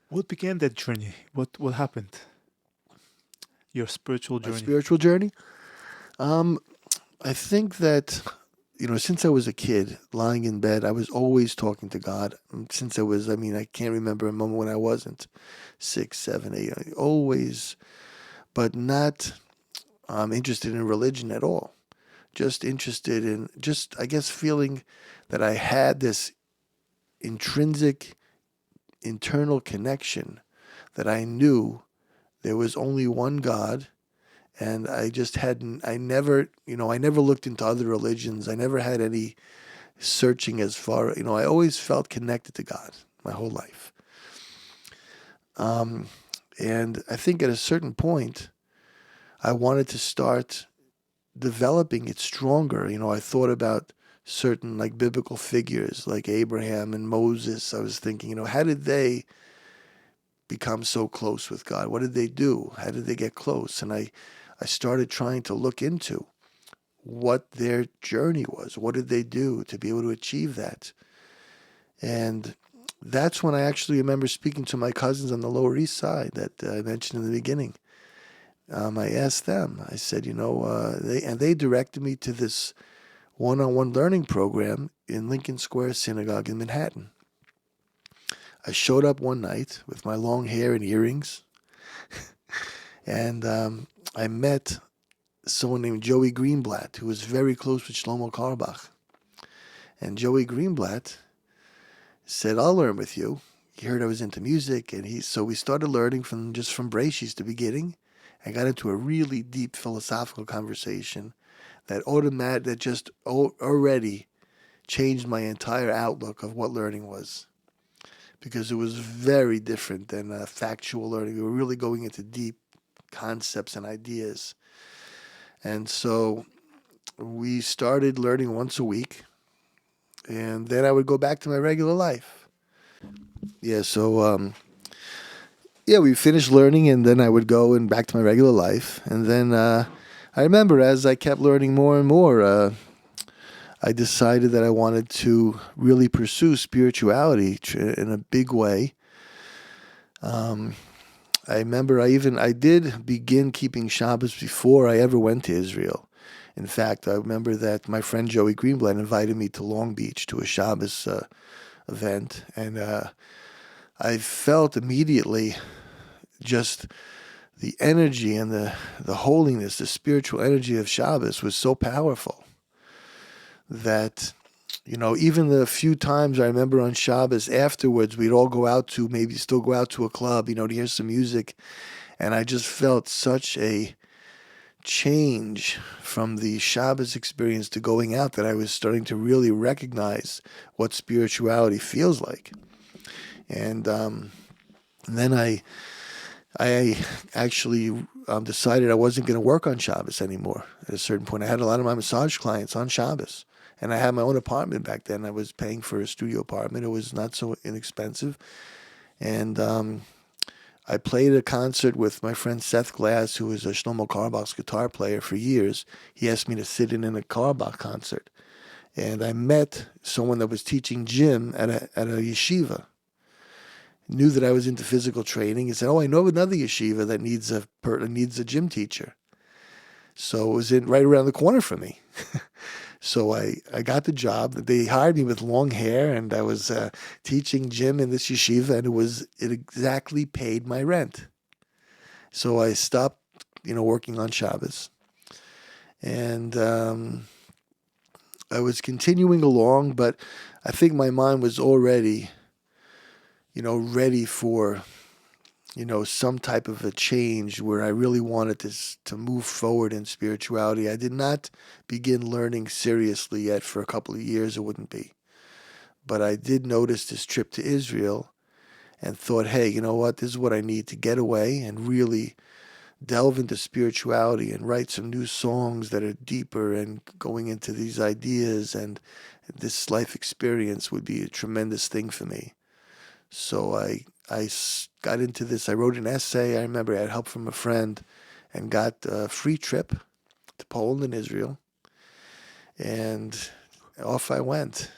What began that journey? What happened? Your spiritual My journey. spiritual journey. Um, I think that since I was a kid, lying in bed, I was always talking to God. Since I can't remember a moment when I wasn't 6, 7, 8. Always, but not interested in religion at all. Just interested in just, I guess, feeling that I had this intrinsic internal connection that I knew there was only one God, and I just hadn't. I never looked into other religions. I never had any searching as far. I always felt connected to God my whole life. Um, and I think at a certain point, I wanted to start developing it stronger. I thought about certain like biblical figures like Abraham and Moses. I was thinking, how did they become so close with God? What did they do? How did they get close? And I started trying to look into what their journey was. What did they do to be able to achieve that? And that's when I actually remember speaking to my cousins on the Lower East Side that I mentioned in the beginning. I asked them. I said, they directed me to this one-on-one learning program in Lincoln Square Synagogue in Manhattan. I showed up one night with my long hair and earrings, and I met someone named Joey Greenblatt, who was very close with Shlomo Carlebach. And Joey Greenblatt said, "I'll learn with you." He heard I was into music, and so we started learning from Breishis, the beginning, and got into a really deep philosophical conversation that just already changed my entire outlook of what learning was, because it was very different than factual learning. We were really going into deep concepts and ideas, and so we started learning once a week, and then I would go back to my regular life. Yeah, so yeah, we finished learning, and then I would go and back to my regular life. And then I remember as I kept learning more and more, I decided that I wanted to really pursue spirituality in a big way. Um, I remember I did begin keeping Shabbos before I ever went to Israel. In fact, I remember that my friend Joey Greenblatt invited me to Long Beach to a Shabbos event, and I felt immediately just the energy and the holiness, the spiritual energy of Shabbos was so powerful that, even the few times I remember on Shabbos afterwards, we'd all go out to maybe still go out to a club, to hear some music. And I just felt such a change from the Shabbos experience to going out that I was starting to really recognize what spirituality feels like. And then I actually decided I wasn't going to work on Shabbos anymore. At a certain point, I had a lot of my massage clients on Shabbos, and I had my own apartment back then. I was paying for a studio apartment. It was not so inexpensive, and I played a concert with my friend Seth Glass, who was a Shlomo Carlebach's guitar player for years. He asked me to sit in a Carlebach concert, and I met someone that was teaching gym at a yeshiva. Knew that I was into physical training. He said, "Oh, I know another yeshiva that needs a gym teacher." So it was right around the corner for me. So I got the job. They hired me with long hair, and I was teaching gym in this yeshiva, and it exactly paid my rent. So I stopped, working on Shabbos, and I was continuing along, but I think my mind was already, ready for some type of a change where I really wanted to move forward in spirituality. I did not begin learning seriously yet for a couple of years. It wouldn't be. But I did notice this trip to Israel and thought, hey, you know what? This is what I need to get away and really delve into spirituality and write some new songs that are deeper and going into these ideas. And this life experience would be a tremendous thing for me. So I got into this. I wrote an essay. I remember I had help from a friend and got a free trip to Poland and Israel. And off I went.